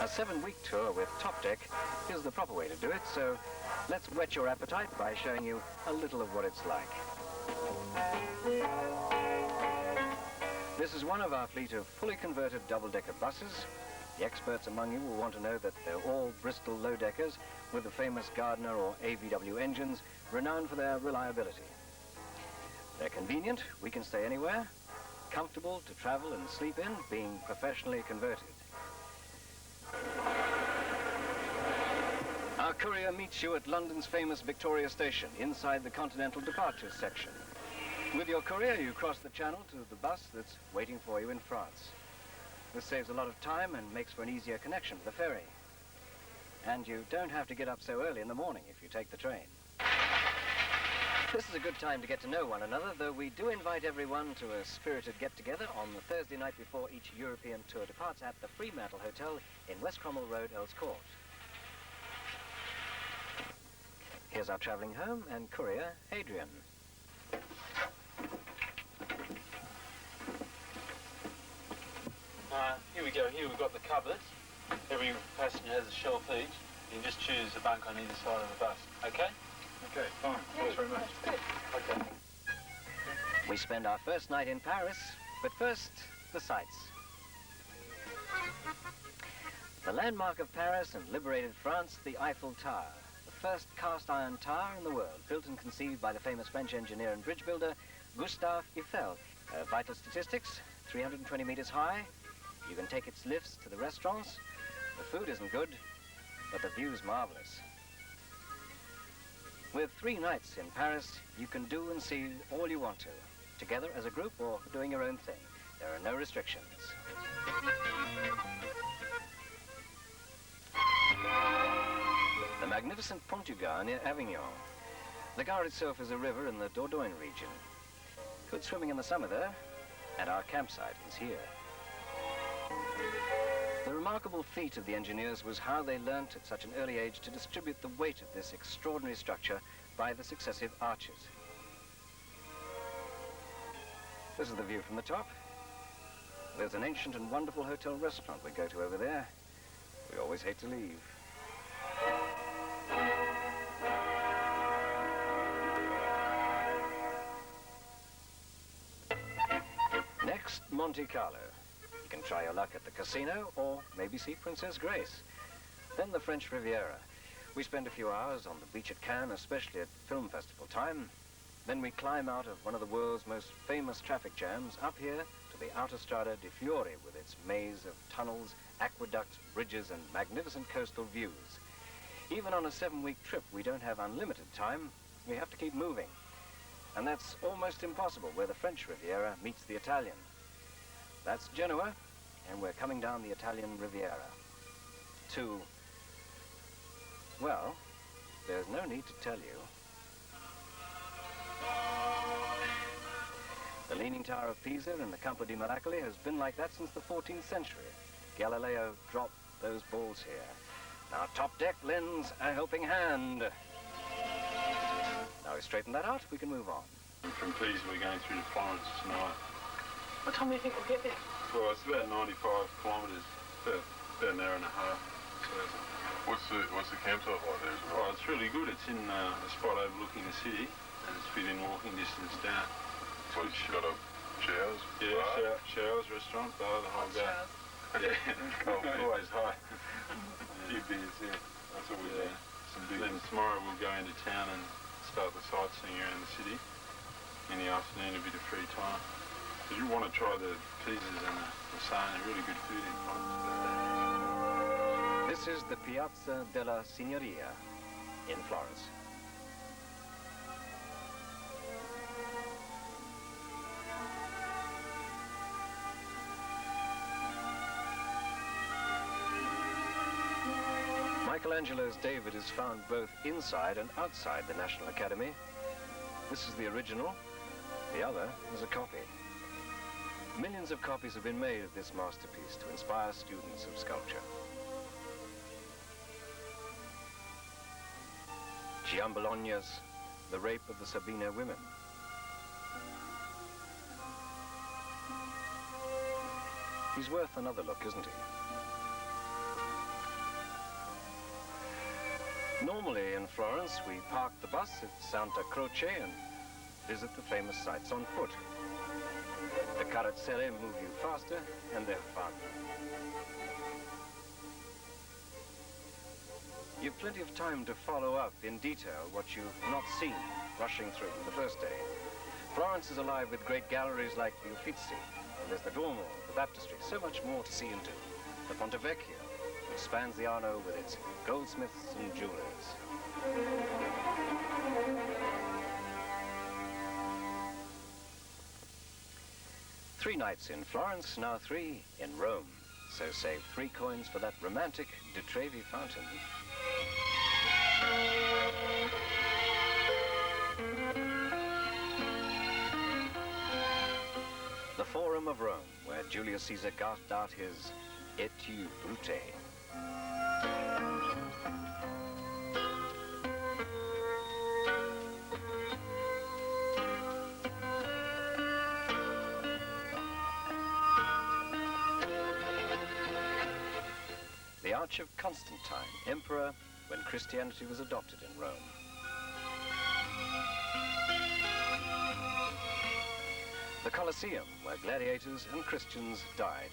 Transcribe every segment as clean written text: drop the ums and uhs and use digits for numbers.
A 7-week tour with Top Deck is the proper way to do it, so let's whet your appetite by showing you a little of what it's like. This is one of our fleet of fully converted double-decker buses. The experts among you will want to know that they're all Bristol low-deckers with the famous Gardner or AVW engines, renowned for their reliability. They're convenient, we can stay anywhere, comfortable to travel and sleep in, being professionally converted. Our courier meets you at London's famous Victoria Station, inside the Continental Departures section. With your courier, you cross the channel to the bus that's waiting for you in France. This saves a lot of time and makes for an easier connection to the ferry. And you don't have to get up so early in the morning if you take the train. This is a good time to get to know one another, though we do invite everyone to a spirited get-together on the Thursday night before each European tour departs at the Fremantle Hotel in West Cromwell Road, Earls Court. Here's our travelling home and courier, Adrian. Here we go. Here we've got the cupboard. Every passenger has a shelf each. You can just choose a bunk on either side of the bus. Okay? Okay, fine. Thanks very much. Okay. We spend our first night in Paris, but first, the sights. The landmark of Paris and liberated France, the Eiffel Tower. The first cast-iron tower in the world, built and conceived by the famous French engineer and bridge builder, Gustave Eiffel. Vital statistics, 320 meters high. You can take its lifts to the restaurants. The food isn't good, but the view's marvelous. With 3 nights in Paris, you can do and see all you want to, together as a group or doing your own thing. There are no restrictions. The magnificent Pont du Gard near Avignon. The Gard itself is a river in the Dordogne region. Good swimming in the summer there, and our campsite is here. The remarkable feat of the engineers was how they learnt at such an early age to distribute the weight of this extraordinary structure by the successive arches. This is the view from the top. There's an ancient and wonderful hotel restaurant we go to over there. We always hate to leave. Next, Monte Carlo. You can try your luck at the casino or maybe see Princess Grace. Then the French Riviera. We spend a few hours on the beach at Cannes, especially at film festival time. Then we climb out of one of the world's most famous traffic jams up here to the Autostrada di Fiori with its maze of tunnels, aqueducts, bridges and magnificent coastal views. Even on a 7-week trip, we don't have unlimited time. We have to keep moving. And that's almost impossible where the French Riviera meets the Italian. That's Genoa, and we're coming down the Italian Riviera to, well, there's no need to tell you. The Leaning Tower of Pisa in the Campo di Miracoli has been like that since the 14th century. Galileo dropped those balls here. Now Top Deck lends a helping hand. Now we straighten that out, we can move on. From Pisa we're going through to Florence tonight. What time do you think we'll get there? Well, it's about 95 kilometres, about an hour and a half. So what's the campsite like there as well? it's really good. It's in a spot overlooking the city, and it's within walking distance down. So you've got a showers? Yeah, showers, restaurant, bar, the whole go. Yeah, always high. A few beers, yeah. That's what we do. Then tomorrow we'll go into town and start the sightseeing around the city. In the afternoon, a bit of free time. Because you want to try the pizzas and the lasagna, really good food in Florence. This is the Piazza della Signoria in Florence. Michelangelo's David is found both inside and outside the National Academy. This is the original, the other is a copy. Millions of copies have been made of this masterpiece to inspire students of sculpture. Giambologna's The Rape of the Sabina Women. He's worth another look, isn't he? Normally in Florence, we park the bus at Santa Croce and visit the famous sites on foot. The carrozzelle move you faster and they're fun. You've plenty of time to follow up in detail what you've not seen rushing through the first day. Florence is alive with great galleries like the Uffizi, and there's the Duomo, the Baptistry, so much more to see and do. The Ponte Vecchio, which spans the Arno with its goldsmiths and jewelers. 3 nights in Florence, now 3 in Rome. So save 3 coins for that romantic De Trevi fountain. The Forum of Rome, where Julius Caesar gasped out his Et tu, Brute. The Arch of Constantine, emperor when Christianity was adopted in Rome. The Colosseum, where gladiators and Christians died.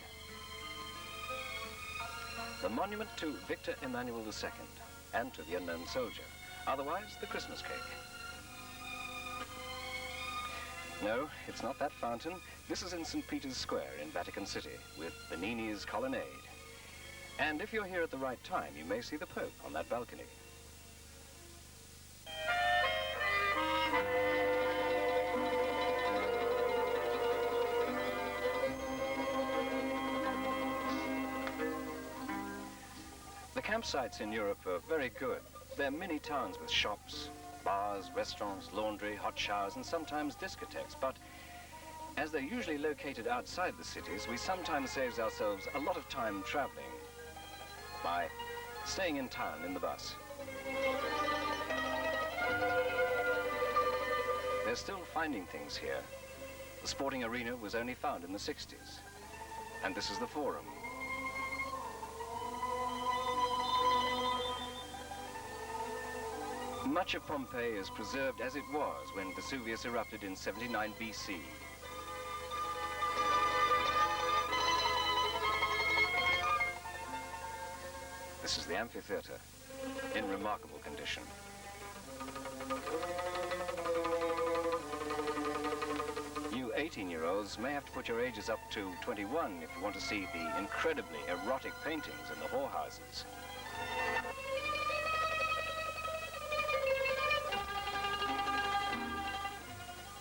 The monument to Victor Emmanuel II and to the unknown soldier, otherwise the Christmas cake. No, it's not that fountain. This is in St. Peter's Square in Vatican City with Bernini's colonnade. And if you're here at the right time, you may see the Pope on that balcony. The campsites in Europe are very good. They're mini towns with shops, bars, restaurants, laundry, hot showers, and sometimes discotheques. But as they're usually located outside the cities, we sometimes save ourselves a lot of time traveling by staying in town in the bus. They're still finding things here. The sporting arena was only found in the 60s. And this is the Forum. Much of Pompeii is preserved as it was when Vesuvius erupted in 79 BC. This is the amphitheater, in remarkable condition. You 18-year-olds may have to put your ages up to 21 if you want to see the incredibly erotic paintings in the whorehouses.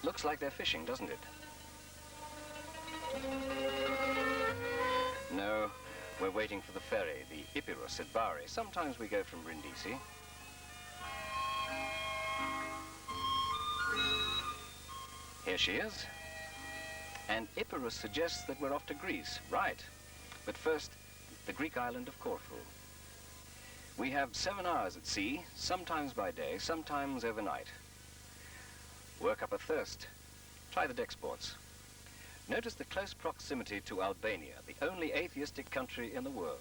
Looks like they're fishing, doesn't it? No. We're waiting for the ferry, the Epirus at Bari. Sometimes we go from Brindisi. Here she is. And Epirus suggests that we're off to Greece. Right. But first, the Greek island of Corfu. We have 7 hours at sea, sometimes by day, sometimes overnight. Work up a thirst. Try the deck sports. Notice the close proximity to Albania, the only atheistic country in the world.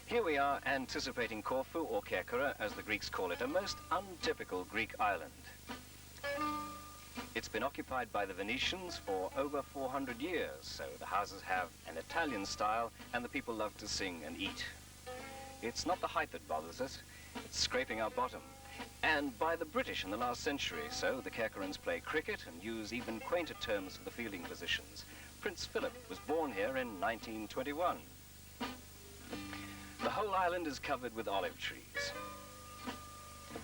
Here we are anticipating Corfu, or Kerkera, as the Greeks call it, a most untypical Greek island. It's been occupied by the Venetians for over 400 years, so the houses have an Italian style and the people love to sing and eat. It's not the height that bothers us, it's scraping our bottom. And by the British in the last century, so the Kerkerans play cricket and use even quainter terms for the fielding positions. Prince Philip was born here in 1921. The whole island is covered with olive trees.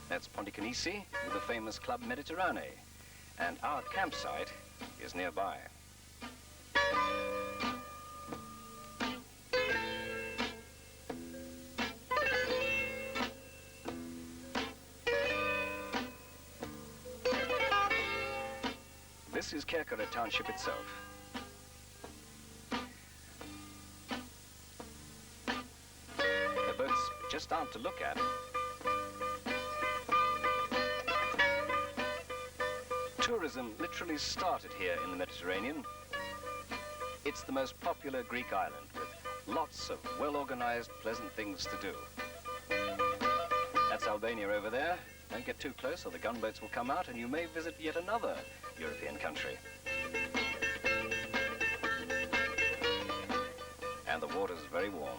That's Ponticanisi with the famous Club Mediterrane, and our campsite is nearby. This is Kerkera township itself. The boats just aren't to look at. Tourism literally started here in the Mediterranean. It's the most popular Greek island with Lots of well-organized, pleasant things to do. That's Albania over there. Don't get too close or the gunboats will come out and you may visit yet another European country. And the water's very warm.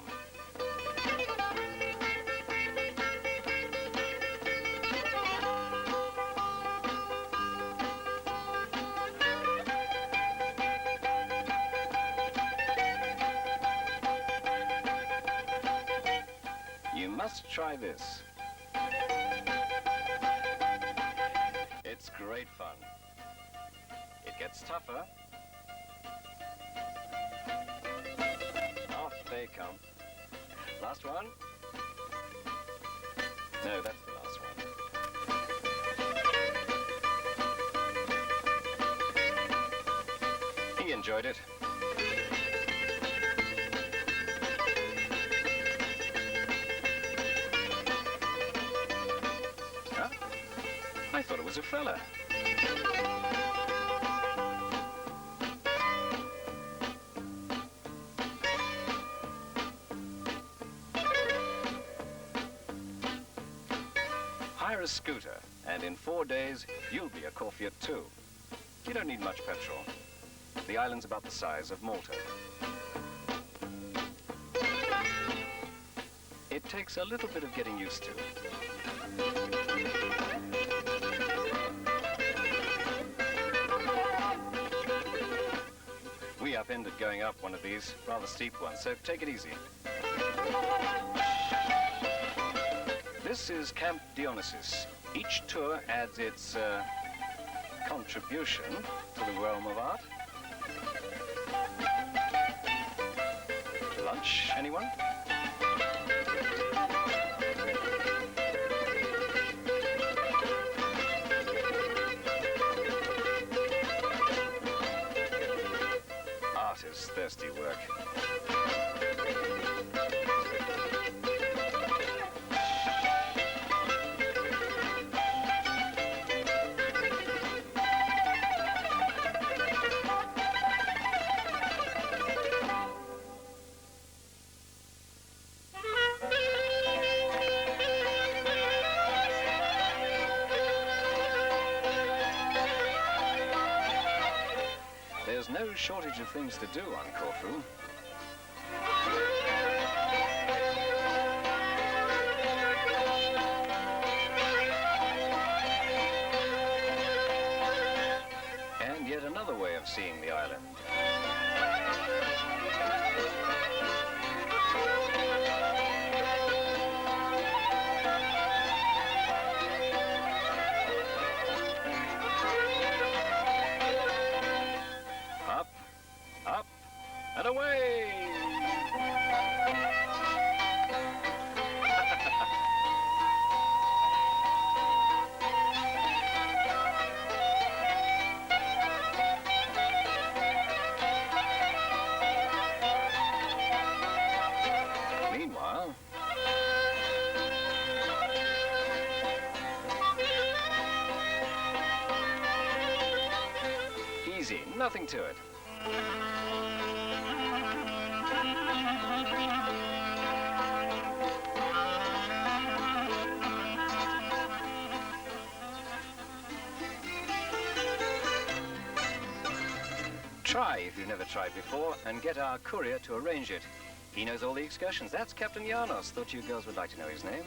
You must try this. It's great fun. It gets tougher. Off they come. Last one? No, that's the last one. He enjoyed it. I thought it was a fella. Hire a scooter, and in 4 days, you'll be a Corfiot too. You don't need much petrol. The island's about the size of Malta. It takes a little bit of getting used to. We upended going up one of these rather steep ones, so take it easy. This is Camp Dionysus. Each tour adds its contribution to the realm of art. Lunch, anyone? Art is thirsty work. There's no shortage of things to do on Corfu. And yet another way of seeing the island. Up and away! Meanwhile, easy, nothing to it. Try if you've never tried before, and get our courier to arrange it. He knows all the excursions. That's Captain Janos. Thought you girls would like to know his name.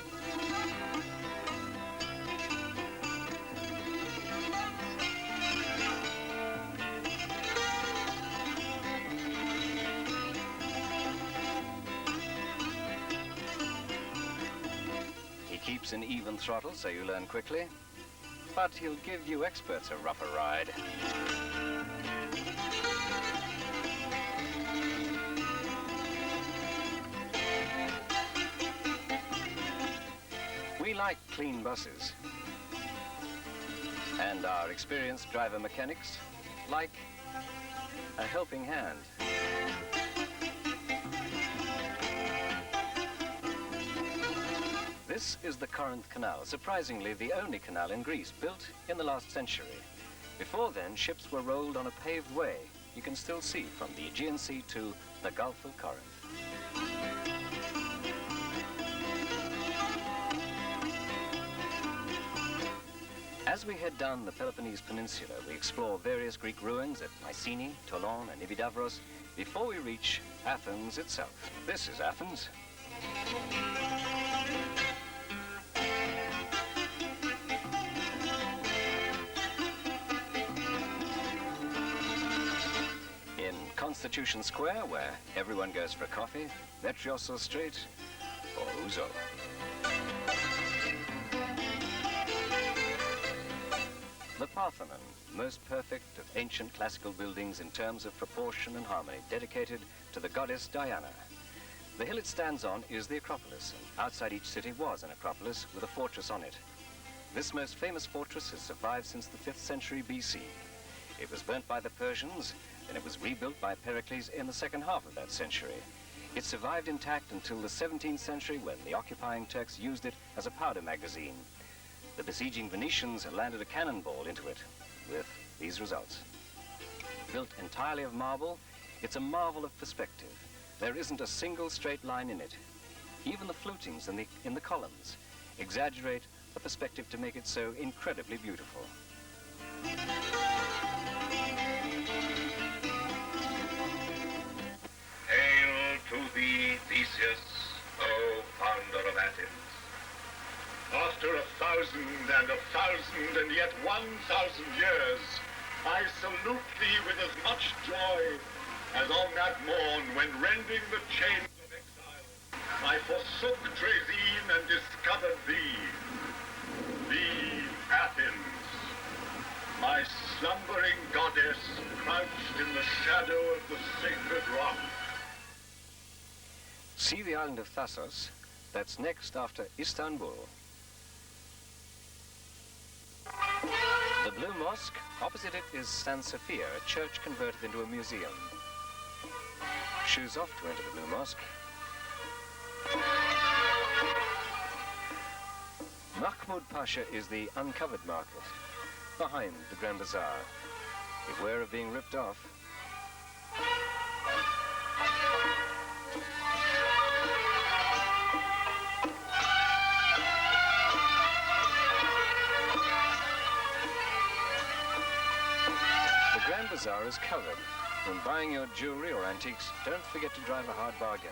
He keeps an even throttle, so you learn quickly. But he'll give you experts a rougher ride. We like clean buses, and our experienced driver mechanics like a helping hand. This is the Corinth Canal, surprisingly the only canal in Greece, built in the last century. Before then, ships were rolled on a paved way. You can still see from the Aegean Sea to the Gulf of Corinth. As we head down the Peloponnese Peninsula, we explore various Greek ruins at Mycenae, Toulon, and Epidavros before we reach Athens itself. This is Athens. In Constitution Square, where everyone goes for a coffee, Metriosos Street, or Ouzo. The Parthenon, most perfect of ancient classical buildings in terms of proportion and harmony, dedicated to the goddess Diana. The hill it stands on is the Acropolis, and outside each city was an Acropolis with a fortress on it. This most famous fortress has survived since the 5th century BC. It was burnt by the Persians, then it was rebuilt by Pericles in the second half of that century. It survived intact until the 17th century, when the occupying Turks used it as a powder magazine. The besieging Venetians had landed a cannonball into it, with these results. Built entirely of marble, it's a marvel of perspective. There isn't a single straight line in it. Even the flutings in the columns exaggerate the perspective to make it so incredibly beautiful. Hail to thee, Theseus, O founder of Athens. After 1,000 and yet 1,000 years, I salute thee with as much joy as on that morn when, rending the chains of exile, I forsook Troezen and discovered thee, Athens, my slumbering goddess crouched in the shadow of the sacred rock. See the island of Thassos? That's next after Istanbul. The Blue Mosque, opposite it is San Sophia, a church converted into a museum. Shoes off to enter the Blue Mosque. Mahmud Pasha is the uncovered market, behind the Grand Bazaar. Beware of being ripped off. The Grand Bazaar is covered. When buying your jewelry or antiques, don't forget to drive a hard bargain.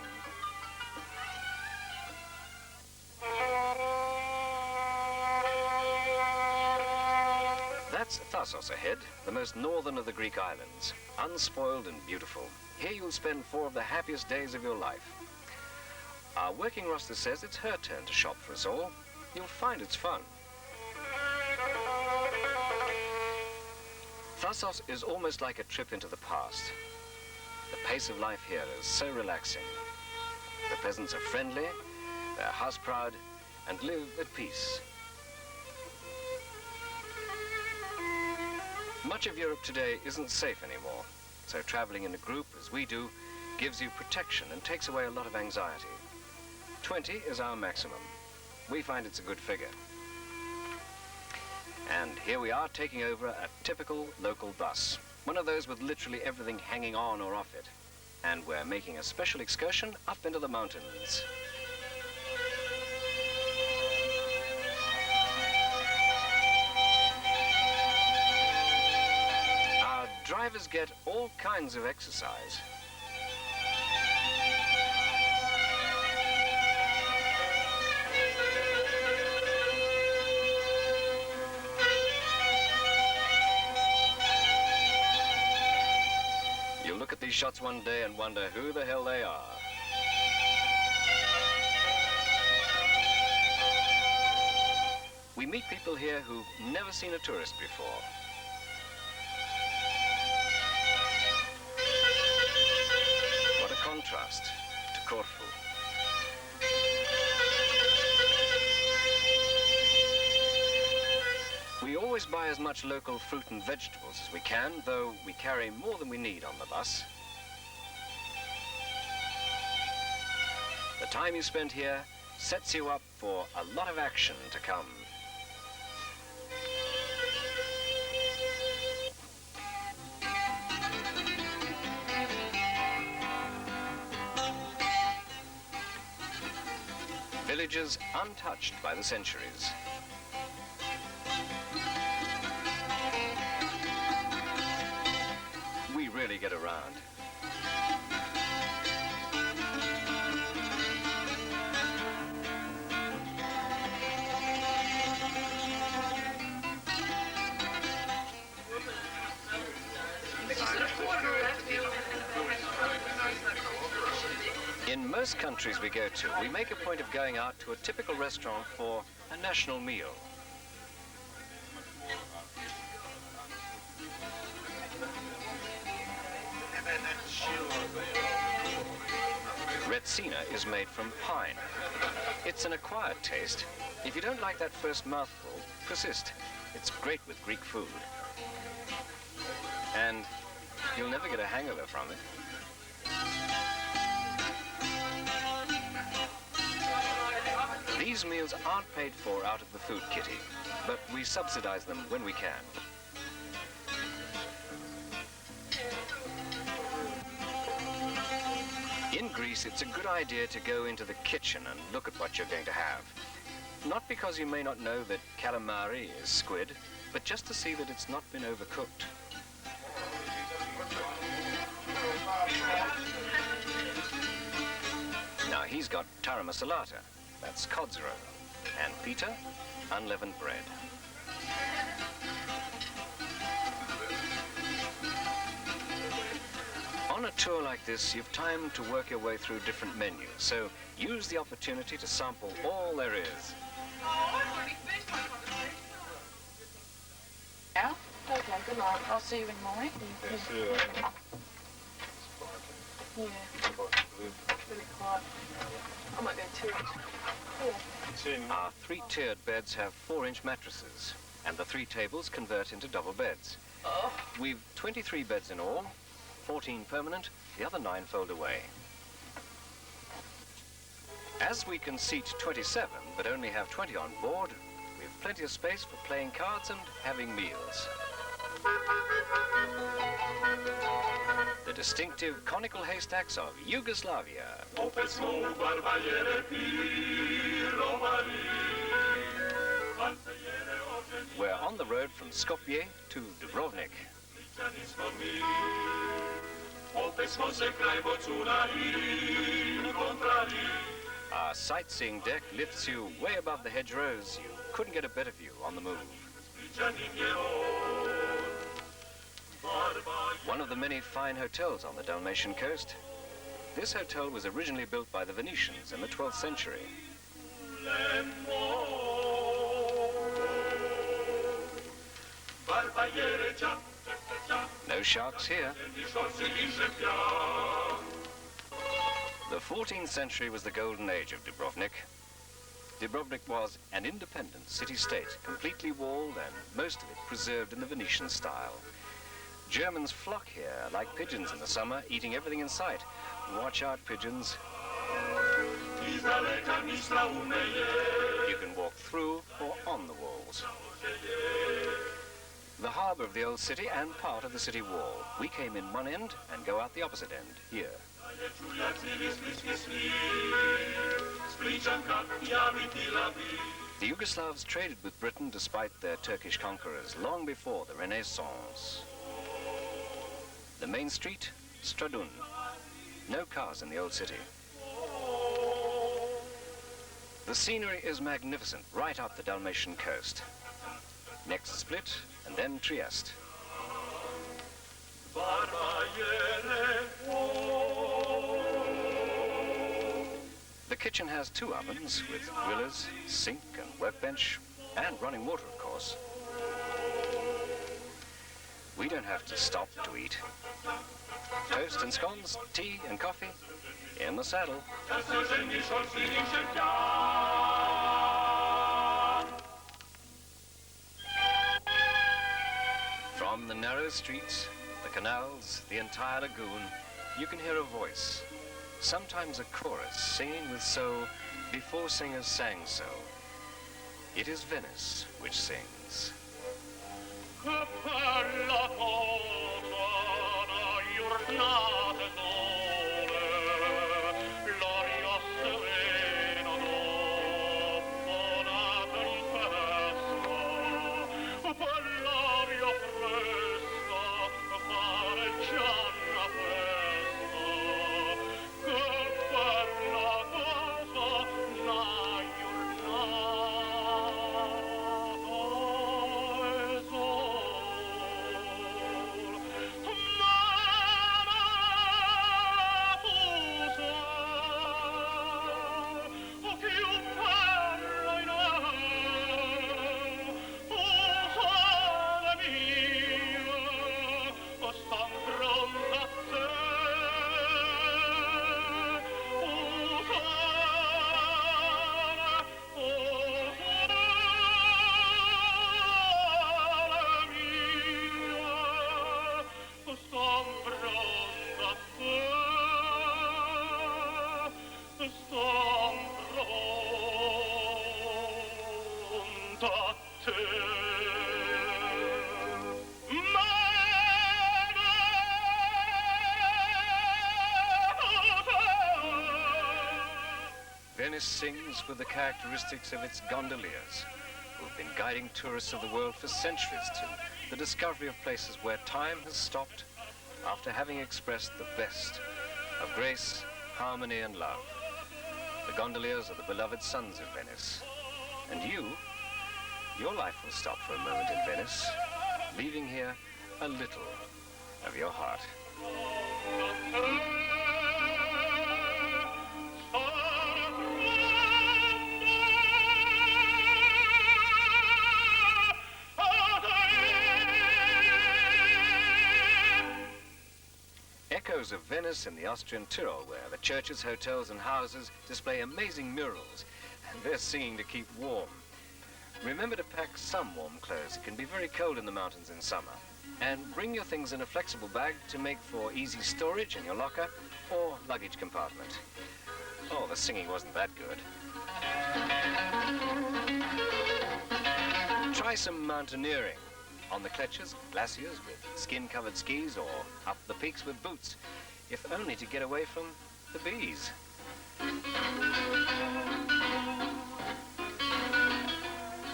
That's Thassos ahead, the most northern of the Greek islands, unspoiled and beautiful. Here you'll spend 4 of the happiest days of your life. Our working roster says it's her turn to shop for us all. You'll find it's fun. Thassos is almost like a trip into the past. The pace of life here is so relaxing. The peasants are friendly, they're house-proud, and live at peace. Much of Europe today isn't safe anymore, so traveling in a group, as we do, gives you protection and takes away a lot of anxiety. 20 is our maximum. We find it's a good figure. And here we are taking over a typical local bus. One of those with literally everything hanging on or off it. And we're making a special excursion up into the mountains. Our drivers get all kinds of exercise. You'll look at these shots one day and wonder who the hell they are. We meet people here who've never seen a tourist before. What a contrast to Corfu. We always buy as much local fruit and vegetables as we can, though we carry more than we need on the bus. The time you spend here sets you up for a lot of action to come. Villages untouched by the centuries. We really get around. In most countries we go to, we make a point of going out to a typical restaurant for a national meal. Retsina is made from pine. It's an acquired taste. If you don't like that first mouthful, persist. It's great with Greek food. And you'll never get a hangover from it. These meals aren't paid for out of the food kitty, but we subsidize them when we can. In Greece, it's a good idea to go into the kitchen and look at what you're going to have. Not because you may not know that calamari is squid, but just to see that it's not been overcooked. Now he's got tara masalata, that's cod's roe, and pita, unleavened bread. On a tour like this, you've time to work your way through different menus, so use the opportunity to sample all there is. Yeah? Okay, good night. I'll see you in the morning. Yeah, see you later. Yeah, really quiet. I might go too. Yeah. Our three-tiered beds have 4-inch mattresses, and the 3 tables convert into double beds. Oh. We've 23 beds in all, 14 permanent, the other 9 fold away. As we can seat 27, but only have 20 on board, we've plenty of space for playing cards and having meals. The distinctive conical haystacks of Yugoslavia. We're on the road from Skopje to Dubrovnik. Our sightseeing deck lifts you way above the hedgerows. You couldn't get a better view on the move. One of the many fine hotels on the Dalmatian coast. This hotel was originally built by the Venetians in the 12th century. No sharks here. The 14th century was the golden age of Dubrovnik. Dubrovnik was an independent city-state, completely walled and most of it preserved in the Venetian style. Germans flock here like pigeons in the summer, eating everything in sight. Watch out, pigeons. You can walk through or on the walls. The harbour of the old city and part of the city wall. We came in one end and go out the opposite end, here. The Yugoslavs traded with Britain despite their Turkish conquerors long before the Renaissance. The main street, Stradun. No cars in the old city. The scenery is magnificent right up the Dalmatian coast. Next Split, and then Trieste. The kitchen has 2 ovens with grillers, sink and workbench, and running water, of course. We don't have to stop to eat. Toast and scones, tea and coffee, in the saddle. From the narrow streets, the canals, the entire lagoon, you can hear a voice, sometimes a chorus singing with soul before singers sang so. It is Venice which sings. Venice sings with the characteristics of its gondoliers, who've been guiding tourists of the world for centuries to the discovery of places where time has stopped after having expressed the best of grace, harmony, and love. The gondoliers are the beloved sons of Venice. And your life will stop for a moment in Venice, leaving here a little of your heart. Echoes of Venice in the Austrian Tyrol, where the churches, hotels, and houses display amazing murals, and they're singing to keep warm. Remember to pack some warm clothes. It can be very cold in the mountains in summer. And bring your things in a flexible bag to make for easy storage in your locker or luggage compartment. Oh, the singing wasn't that good. Try some mountaineering on the gletsjers, glaciers with skin-covered skis, or up the peaks with boots, if only to get away from the bees.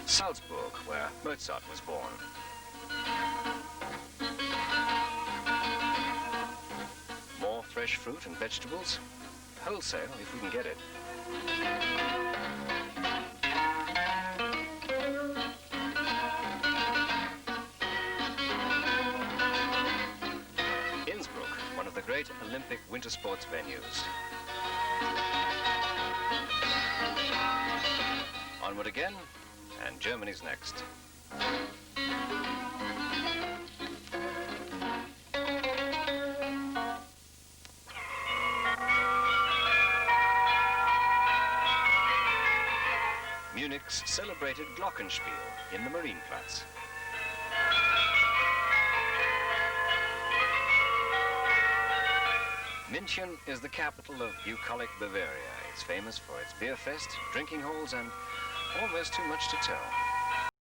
Salzburg, where Mozart was born. More fresh fruit and vegetables, wholesale if we can get it. Innsbruck, one of the great Olympic winter sports venues. Onward again, and Germany's next. Munich's celebrated Glockenspiel in the Marienplatz. München is the capital of bucolic Bavaria. It's famous for its beer fest, drinking halls, and almost too much to tell.